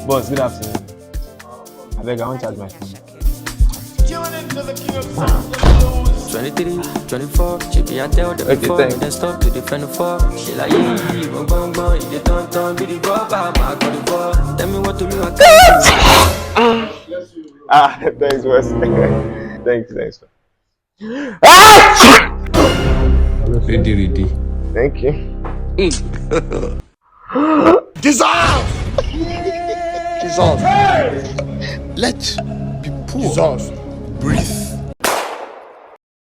Boss, good afternoon. I beg, I won't charge my phone. 23, 24, she be and tell them Okay, before, thanks. then stop to defend the fall. She like, yeah, bang, bang, bang, you don't, be the rubber, my God, the ball. Tell me what to do, I can't do. Thanks, boss. Thanks. Ready. Thank you. Dissolve! Let people breathe.